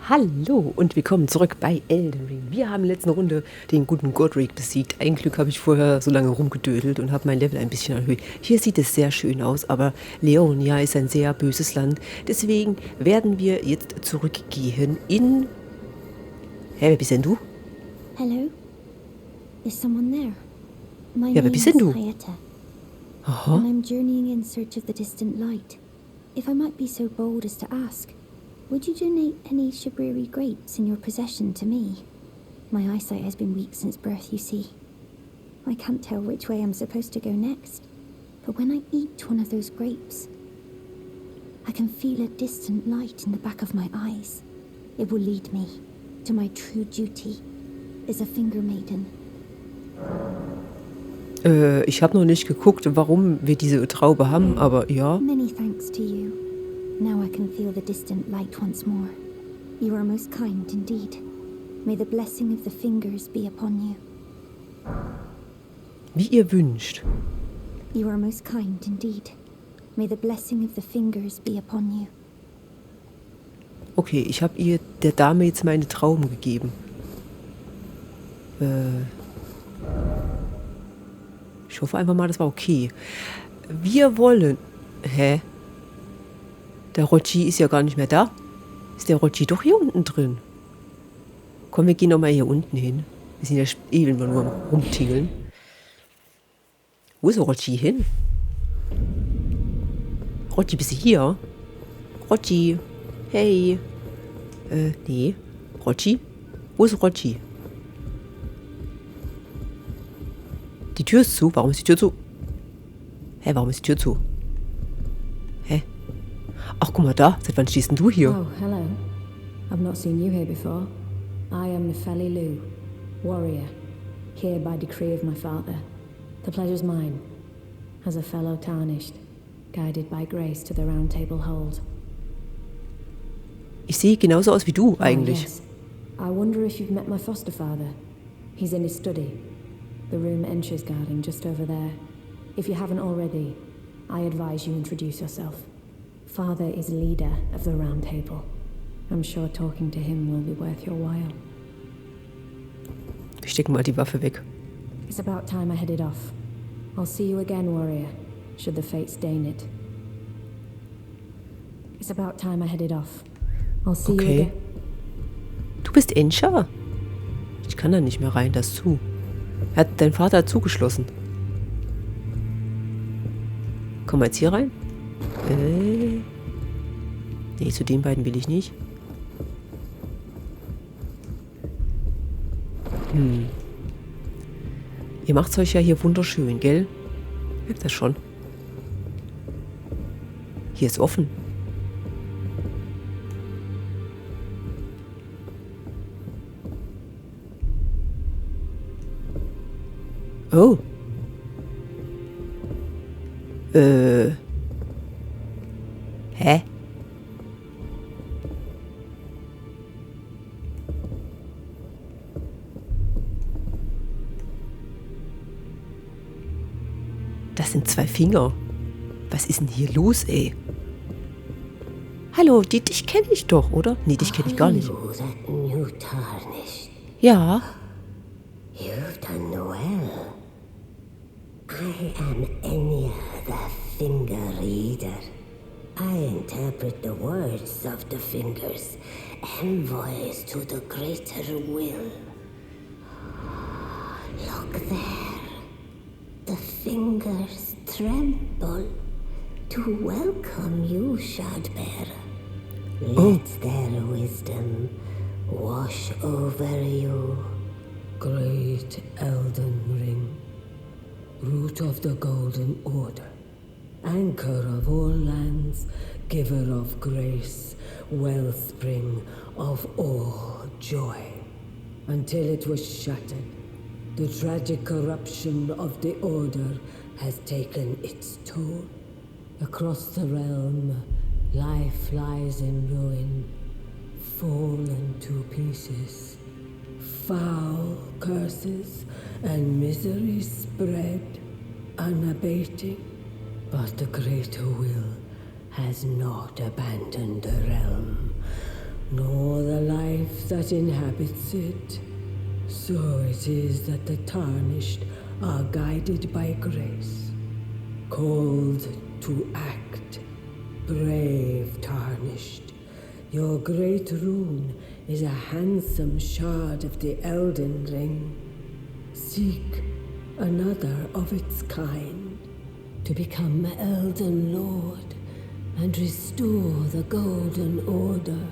Hallo und willkommen zurück bei Elden Ring. Wir haben in der letzten Runde den guten Godric besiegt. Ein Glück habe ich vorher so lange rumgedödelt und habe mein Level ein bisschen erhöht. Hier sieht es sehr schön aus, aber Leonia ist ein sehr böses Land. Deswegen werden wir jetzt zurückgehen in... Hä, wer bist denn du? Hello? Is someone there? My Ja, wer name bist is denn du? Hayata, Aha. and I'm journeying in search of the distant light. If I might be so bold as to ask, would you donate any Shabriri grapes in your possession to me? My eyesight has been weak since birth, you see. I can't tell which way I'm supposed to go next, but when I eat one of those grapes, I can feel a distant light in the back of my eyes. It will lead me to my true duty as a finger maiden. Ich habe noch nicht geguckt, warum wir diese Traube haben, aber ja. Many thanks to you. Now I can feel the distant light once more. You are most kind indeed. May the blessing of the fingers be upon you. Wie ihr wünscht. You are most kind indeed. May the blessing of the fingers be upon you. Okay, ich habe der Dame jetzt meine Trauben gegeben. Ich hoffe einfach mal, das war okay. Wir wollen... Hä? Der Rotschi ist ja gar nicht mehr da. Ist der Rotschi doch hier unten drin? Komm, wir gehen nochmal hier unten hin. Wir sind ja eben nur am Rumtingeln. Wo ist der Rotschi hin? Rotschi, bist du hier? Rotschi. Hey. Nee. Rotschi? Wo ist Rotschi? Die Tür ist zu. Warum ist die Tür zu? Hä, warum ist die Tür zu? Hä? Ach, guck mal da. Seit wann stehst denn du hier? Oh, hello. I've not seen you here before. I am Nefeli, warrior, here by decree of my father. The pleasure's mine, as a fellow tarnished, guided by grace to the round table hold. Ich sehe genauso aus wie du, eigentlich. Yes. I wonder if you've met my foster father. He's in his study, the room Encher's guarding just over there. If you haven't already, I advise you introduce yourself. Father is leader of the round table. I'm sure talking to him will be worth your while. Ich stecke mal die Waffe weg. It's about time I headed off. I'll see you again, warrior, should the fates deign it. It's about time I headed off. I'll see you Okay. again. Du bist Enscher? Ich kann da nicht mehr rein, das zu. Dein Vater hat zugeschlossen. Komm mal jetzt hier rein. Nee, zu den beiden will ich nicht. Ihr macht's euch ja hier wunderschön, gell? Merkt das schon. Hier ist offen. Oh. Hä? Das sind 2 Finger. Was ist denn hier los, ey? Hallo, dich kenne ich doch, oder? Nee, dich kenne ich gar nicht. You that new tarnished. Ja. You've done well. I am Enia, the finger reader. I interpret the words of the fingers, envoys to the greater will. Look there. The fingers tremble to welcome you, Shardbearer. Let their wisdom wash over you. Great Elden Ring, root of the Golden Order, anchor of all lands, giver of grace, wellspring of all joy. Until it was shattered, the tragic corruption of the Order has taken its toll. Across the realm, life lies in ruin, fallen to pieces. Foul curses and misery spread, unabating. But the greater will has not abandoned the realm, nor the that inhabits it. So it is that the tarnished are guided by grace, called to act. Brave tarnished, your great rune is a handsome shard of the Elden ring. Seek another of its kind to become Elden Lord and restore the Golden Order.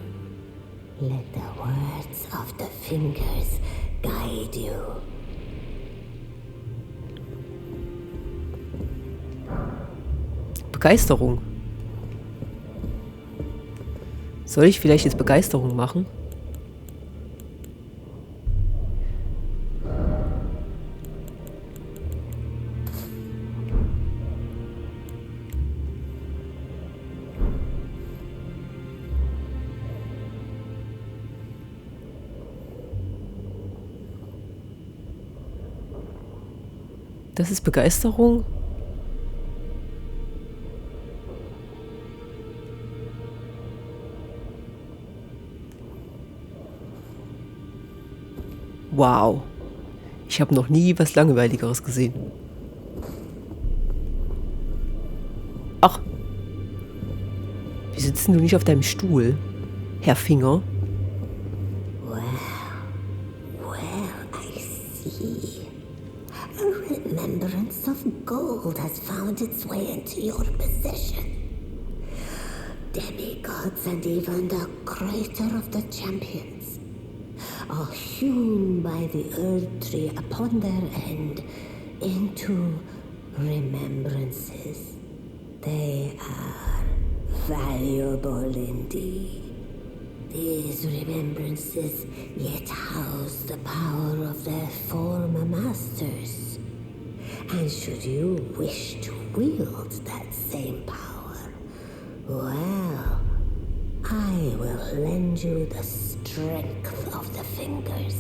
Let the words of the fingers guide you. Begeisterung. Soll ich vielleicht jetzt Begeisterung machen? Das ist Begeisterung? Wow. Ich habe noch nie was Langweiligeres gesehen. Ach. Wie sitzt denn du nicht auf deinem Stuhl, Herr Finger? Well, I see. A remembrance of gold has found its way into your possession. Demigods and even the creator of the champions are hewn by the earth tree upon their end into remembrances. They are valuable indeed. These remembrances yet house the power of their former masters. And should you wish to wield that same power, well, I will lend you the strength of the fingers.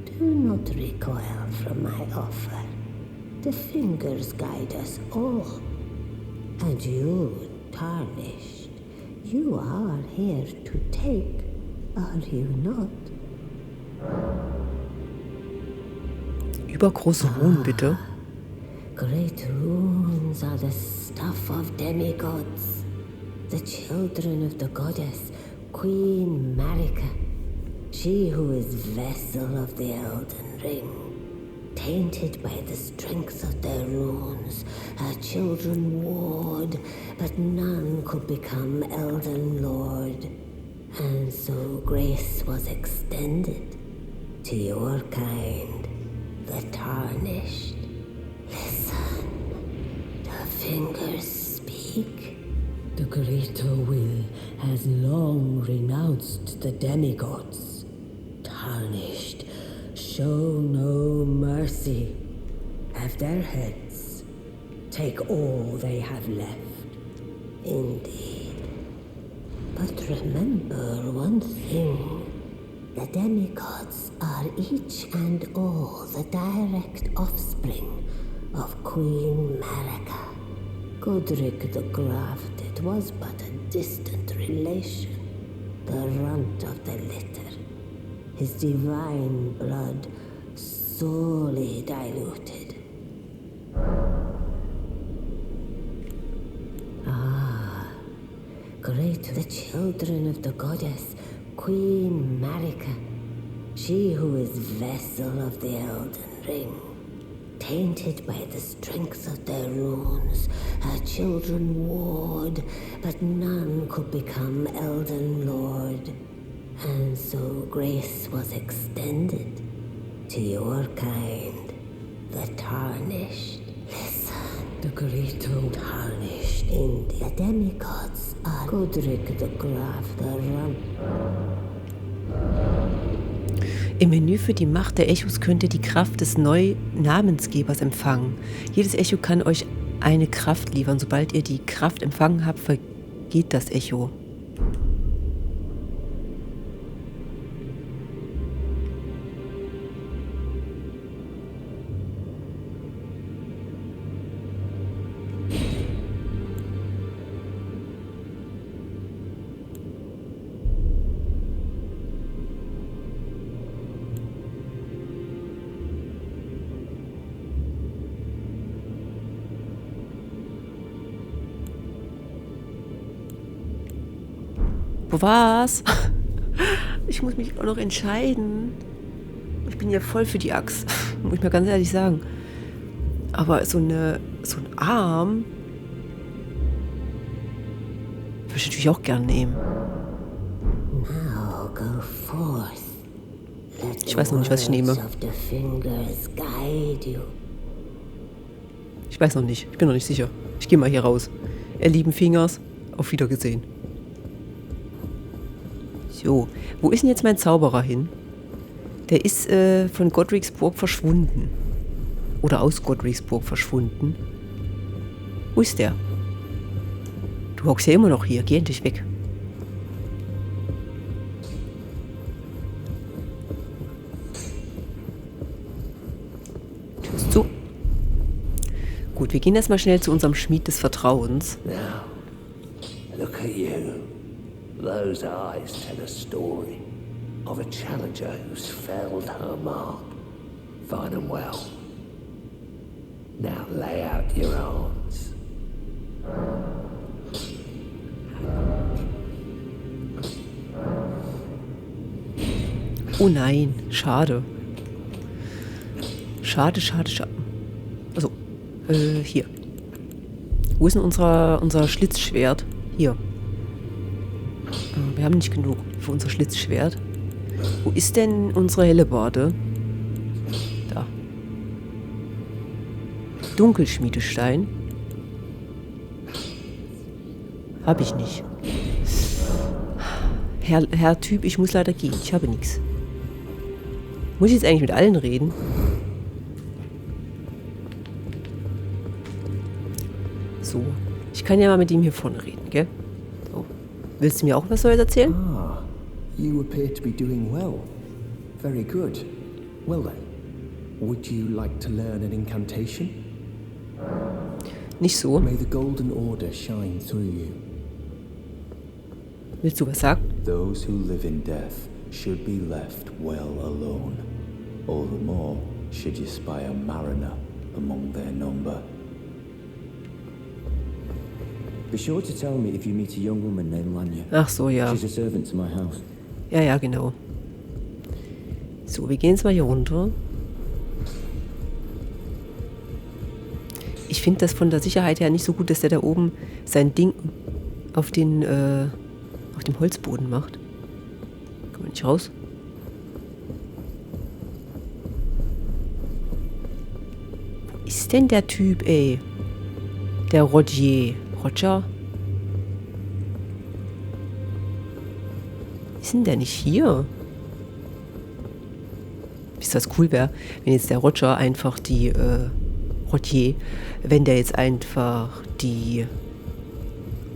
Do not recoil from my offer. The fingers guide us all. And you, tarnished, you are here to take, are you not? Übergroße Runen, bitte. Great runes are the stuff of demigods, the children of the goddess, Queen Marika, she who is vessel of the Elden ring. Tainted by the strength of their runes, her children warred, but none could become Elden Lord. And so grace was extended to your kind, the tarnished. Listen, the fingers speak. The greater will has long renounced the demigods. Tarnished, show no mercy. Have their heads. Take all they have left. Indeed. But remember one thing. The demigods are each and all the direct offspring of Queen Marika. Godric the Grafted was but a distant relation, the runt of the litter. His divine blood sorely diluted. Great the children of the goddess, Queen Marika, she who is vessel of the Elden ring. Tainted by the strength of their runes, her children warred, but none could become Elden Lord. And so grace was extended to your kind, the tarnished. Listen, the greater tarnished in the demigods are Godric the Graf, the Run. Im Menü für die Macht der Echos könnt ihr die Kraft des neuen Namensgebers empfangen. Jedes Echo kann euch eine Kraft liefern. Sobald ihr die Kraft empfangen habt, vergeht das Echo. Was? Ich muss mich auch noch entscheiden. Ich bin ja voll für die Axt, muss ich mal ganz ehrlich sagen. Aber so ein Arm würde ich natürlich auch gern nehmen. Now go forth. Let Ich weiß noch nicht, was ich nehme. the words of the fingers guide you. Ich weiß noch nicht. Ich bin noch nicht sicher. Ich gehe mal hier raus. Ihr lieben Fingers, auf Wiedergesehen. So, wo ist denn jetzt mein Zauberer hin? Der ist von Godric's Burg verschwunden. Oder aus Godric's Burg verschwunden. Wo ist der? Du hockst ja immer noch hier. Geh endlich weg. Tür ist zu. Gut, wir gehen erstmal schnell zu unserem Schmied des Vertrauens. Now, look at you. Those eyes tell a story of a challenger who's felled her mark. Fine and well. Now lay out your arms. Oh nein, schade. Schade. Also, hier. Wo ist denn unser Schlitzschwert? Hier. Wir haben nicht genug für unser Schlitzschwert. Wo ist denn unsere Hellebarde? Da. Dunkelschmiedestein. Hab ich nicht. Herr Typ, ich muss leider gehen. Ich habe nichts. Muss ich jetzt eigentlich mit allen reden? So. Ich kann ja mal mit ihm hier vorne reden, gell? So. Willst du mir auch was Neues erzählen? Ah, you appear to be doing well. Very good. Well then, would you like to learn an incantation? Nicht so. May the golden order shine through you. Willst du was sagen? Those who live in death should be left well alone. All the more should you spy a mariner among their number. Be sure to tell me if you meet a young woman named Lanya. Ach so, ja. She's a servant to my house. Ja, genau. So, wir gehen jetzt mal hier runter. Ich finde das von der Sicherheit her nicht so gut, dass der da oben sein Ding auf dem Holzboden macht. Kommen wir nicht raus? Wo ist denn der Typ, ey? Der Roger. Ist denn der nicht hier? Wisst ihr, was cool wäre, wenn jetzt der Roger einfach die, Rotier, wenn der jetzt einfach die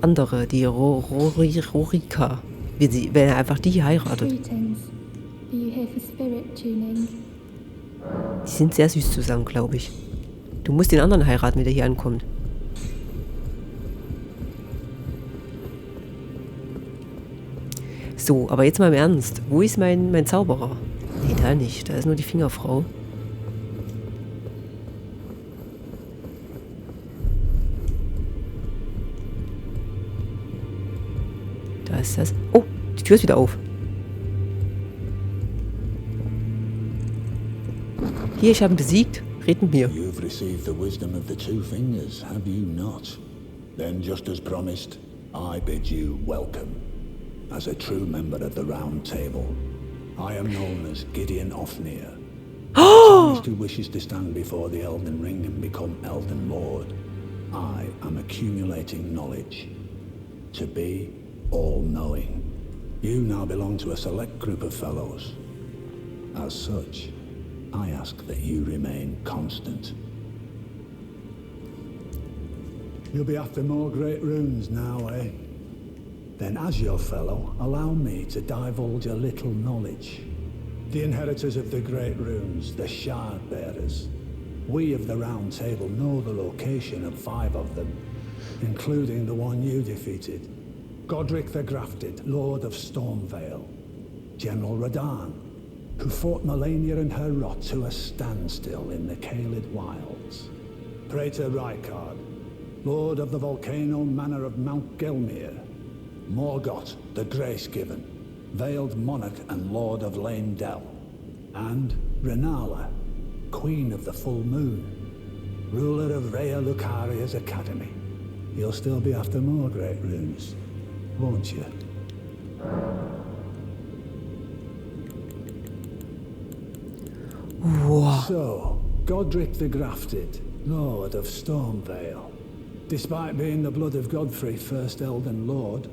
andere, die Rorika, wenn er einfach die heiratet. Greetings. Are you here for spirit tuning? Die sind sehr süß zusammen, glaube ich. Du musst den anderen heiraten, wenn der hier ankommt. So, aber jetzt mal im Ernst. Wo ist mein Zauberer? Nee, da nicht. Da ist nur die Fingerfrau. Da ist das. Oh, die Tür ist wieder auf. Hier, ich habe ihn besiegt. Red mit mir. You've received the wisdom of the two fingers, have you not? Then, just as promised, I bid you welcome. As a true member of the Round Table, I am known as Gideon Ofnir. As who wishes to stand before the Elden Ring and become Elden Lord, I am accumulating knowledge. To be all-knowing. You now belong to a select group of fellows. As such, I ask that you remain constant. You'll be after more great runes now, eh? Then as your fellow, allow me to divulge a little knowledge. The inheritors of the great runes, the shard bearers. We of the Round Table know the location of 5 of them, including the one you defeated. Godric the Grafted, Lord of Stormvale. General Radahn, who fought Melania and her rot to a standstill in the Caelid Wilds. Praetor Rykard, Lord of the volcano manor of Mount Gelmir. Morgott, the grace-given, veiled monarch and lord of Lane Dell, and Renala, queen of the full moon, ruler of Rhea Lucaria's academy. You'll still be after more great runes, won't you? Wow. So, Godric the Grafted, Lord of Stormvale. Despite being the blood of Godfrey, first Elden Lord,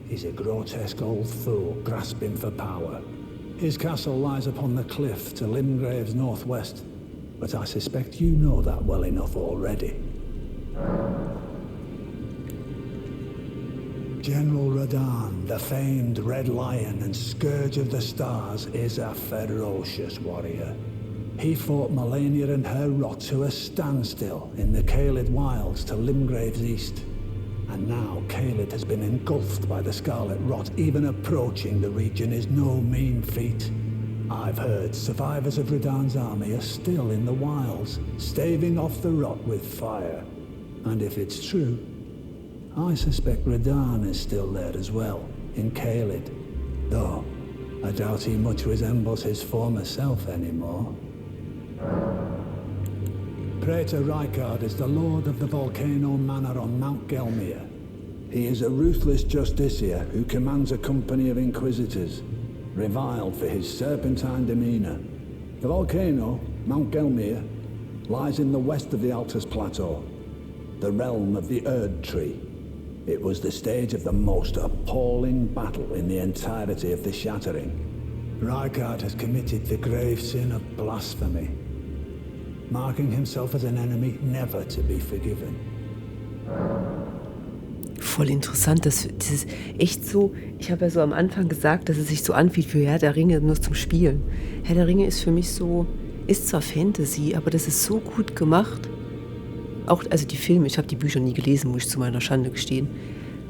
he's a grotesque old fool grasping for power. His castle lies upon the cliff to Limgrave's northwest, but I suspect you know that well enough already. General Radahn, the famed Red Lion and Scourge of the Stars, is a ferocious warrior. He fought Melania and her rot to a standstill in the Caelid Wilds to Limgrave's east. And now Caelid has been engulfed by the Scarlet Rot. Even approaching the region is no mean feat. I've heard survivors of Radahn's army are still in the wilds, staving off the rot with fire. And if it's true, I suspect Radahn is still there as well, in Caelid. Though, I doubt he much resembles his former self anymore. Praetor Rykard is the lord of the Volcano Manor on Mount Gelmir. He is a ruthless justiciar who commands a company of inquisitors, reviled for his serpentine demeanor. The volcano, Mount Gelmir, lies in the west of the Altus Plateau, the realm of the Erd Tree. It was the stage of the most appalling battle in the entirety of the Shattering. Rykard has committed the grave sin of blasphemy, marking himself as an enemy never to be forgiven. Voll interessant, das ist echt so, ich habe ja so am Anfang gesagt, dass es sich so anfühlt wie Herr der Ringe nur zum Spielen. Herr der Ringe ist für mich so, ist zwar Fantasy, aber das ist so gut gemacht. Auch, also die Filme, ich habe die Bücher nie gelesen, muss ich zu meiner Schande gestehen.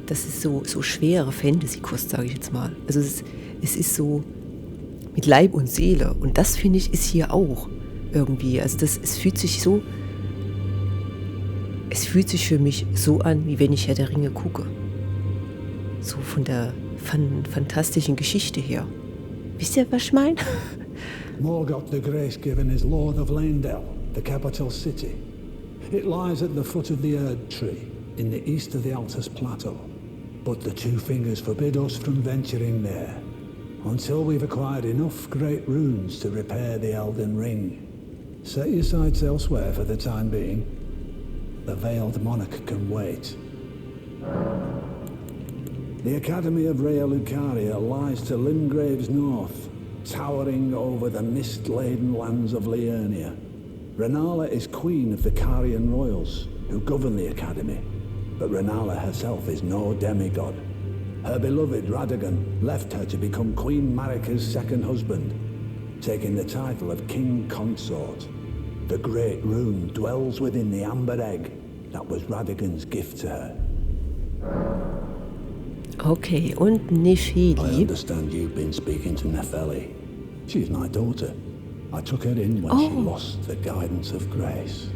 Das ist so schwere Fantasy-Kost, sage ich jetzt mal. Also es ist so mit Leib und Seele. Und das, finde ich, ist hier auch irgendwie. Also es fühlt sich für mich so an, wie wenn ich Herr der Ringe gucke. So von der fantastischen Geschichte her. Wisst ihr, was ich meine? Morgott the Grace-given is Lord of Lanedell, the capital city. It lies at the foot of the Erd Tree, in the east of the Altus Plateau. But the Two Fingers forbid us from venturing there, until we've acquired enough great runes to repair the Elden Ring. Set your sights elsewhere for the time being. The Veiled Monarch can wait. The Academy of Rhea Lucaria lies to Limgrave's north, towering over the mist-laden lands of Liurnia. Renala is queen of the Carian royals, who govern the Academy, but Renala herself is no demigod. Her beloved Radagon left her to become Queen Marika's second husband, taking the title of King Consort. The great rune dwells within the amber egg that was Radagon's gift to her. Okay, und Nefeli. I understand you've been speaking to Nefeli. She's my daughter. I took her in when she lost the guidance of grace.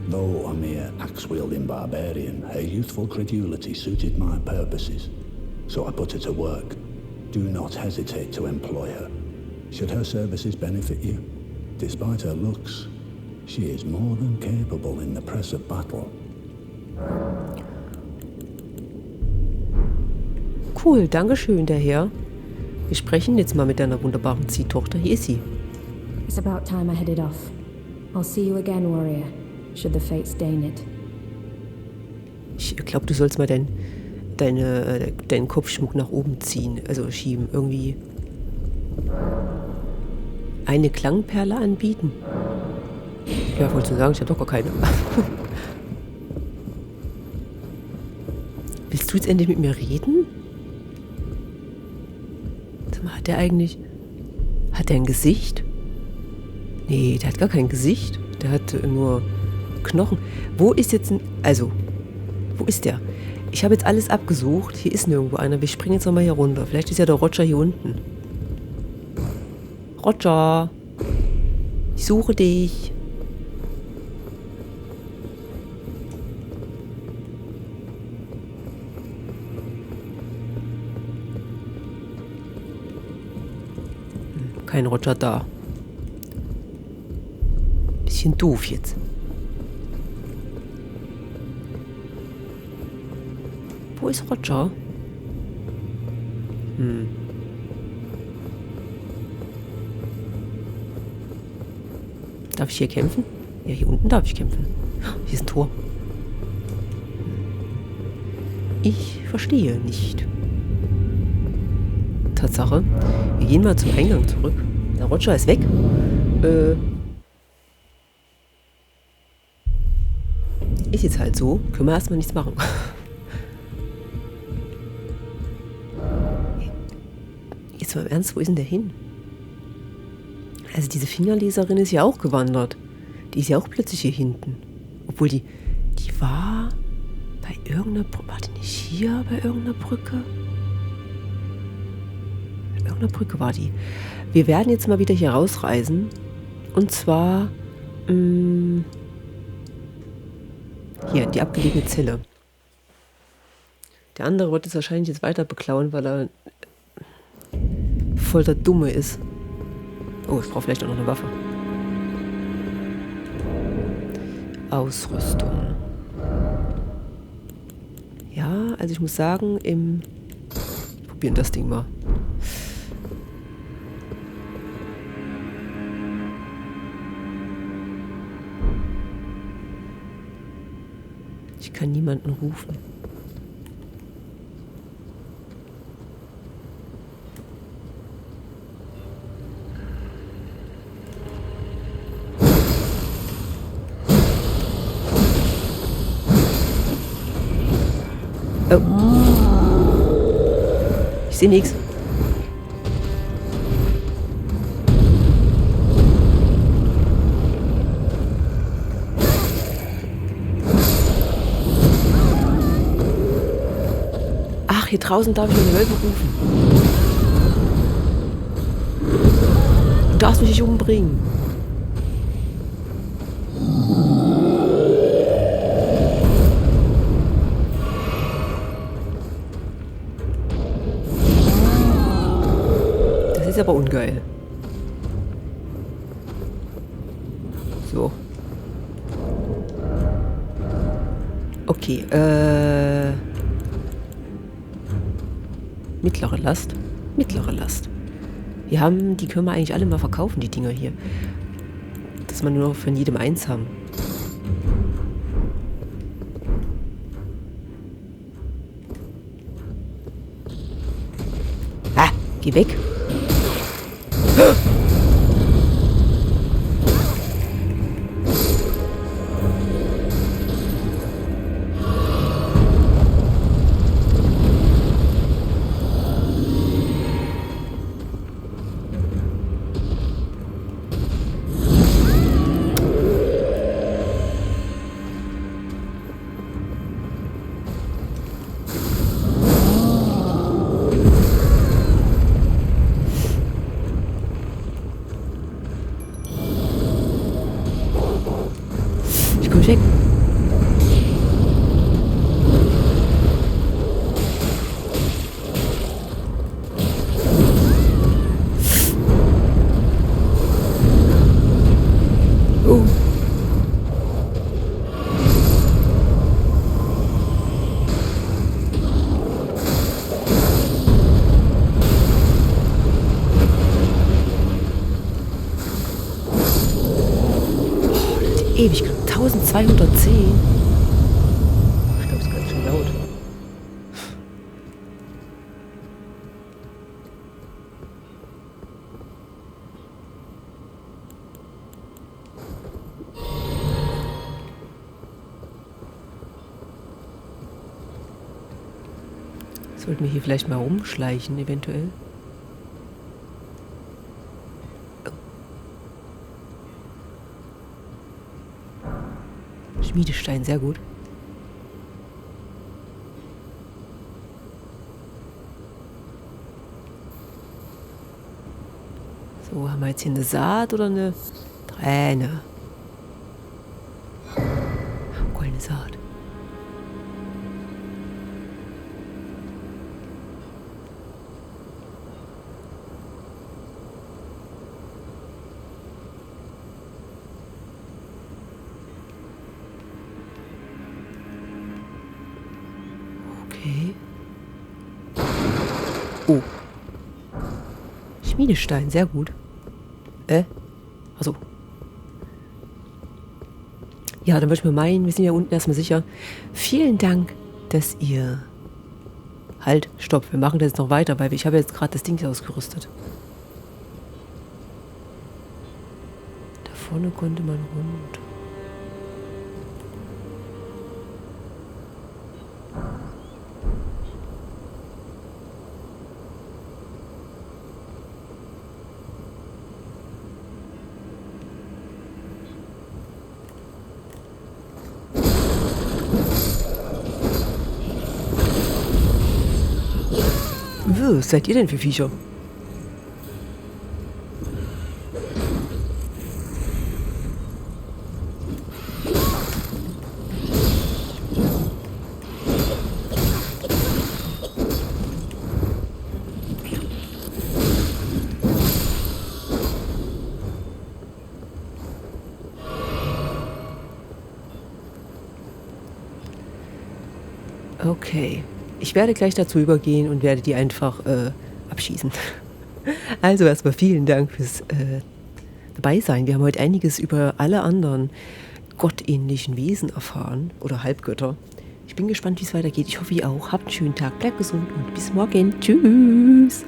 Though a mere axe-wielding barbarian, her youthful credulity suited my purposes. So I put her to work. Do not hesitate to employ her. Should her services benefit you, despite her looks, she is more than capable in the press of battle. Cool, dankeschön, der Herr. Wir sprechen jetzt mal mit deiner wunderbaren Ziehtochter. Hier ist sie. It's about time I headed off. I'll see you again, warrior, should the fates deign it. Ich glaube, du sollst mal deinen Kopfschmuck nach oben ziehen, also schieben. Irgendwie eine Klangperle anbieten. Ja, wollte ich sagen, ich habe doch gar keine. Willst du jetzt endlich mit mir reden? Sag mal, hat der ein Gesicht? Nee, der hat gar kein Gesicht. Der hat nur Knochen. Wo ist der? Ich habe jetzt alles abgesucht. Hier ist nirgendwo einer. Wir springen jetzt nochmal hier runter. Vielleicht ist ja der Roger hier unten. Roger, ich suche dich. Kein Roger da. Bisschen doof jetzt. Wo ist Roger? Darf ich hier kämpfen? Ja, hier unten darf ich kämpfen. Hier ist ein Tor. Ich verstehe nicht. Tatsache. Wir gehen mal zum Eingang zurück. Der Roger ist weg. Ist jetzt halt so. Können wir erstmal nichts machen. Jetzt mal im Ernst, wo ist denn der hin? Also diese Fingerleserin ist ja auch gewandert. Die ist ja auch plötzlich hier hinten. Obwohl die war bei irgendeiner Brücke. War die nicht hier bei irgendeiner Brücke? Bei irgendeiner Brücke war die. Wir werden jetzt mal wieder hier rausreisen. Und zwar hier in die abgelegene Zelle. Der andere wird es wahrscheinlich jetzt weiter beklauen, weil er voll der Dumme ist. Oh, ich brauche vielleicht auch noch eine Waffe. Ausrüstung. Ja, also ich muss sagen, probieren das Ding mal. Ich kann niemanden rufen. Oh. Ich sehe nichts. Ach, hier draußen darf ich meine Wölfe rufen. Du darfst mich nicht umbringen. Ist aber ungeil. So. Okay, mittlere Last. Mittlere Last. Die können wir eigentlich alle mal verkaufen, die Dinger hier. Dass wir nur noch von jedem eins haben. Ah, geh weg. Weg. Oh. Ewig. 1210. Ich glaube, es ist ganz schön laut. Sollten wir hier vielleicht mal rumschleichen, eventuell. Schmiedestein, sehr gut. So, haben wir jetzt hier eine Saat oder eine Träne? Goldene Saat. Oh. Schmiedestein, sehr gut. Achso. Ja, dann würde ich mal meinen, wir sind ja unten erstmal sicher. Vielen Dank, dass ihr... Halt, stopp, wir machen das jetzt noch weiter, weil ich habe jetzt gerade das Ding ausgerüstet. Da vorne konnte man rund. Was seid ihr denn für Viecher? Okay. Ich werde gleich dazu übergehen und werde die einfach abschießen. Also erstmal vielen Dank fürs Dabeisein. Wir haben heute einiges über alle anderen gottähnlichen Wesen erfahren. Oder Halbgötter. Ich bin gespannt, wie es weitergeht. Ich hoffe, ihr auch. Habt einen schönen Tag, bleibt gesund und bis morgen. Tschüss.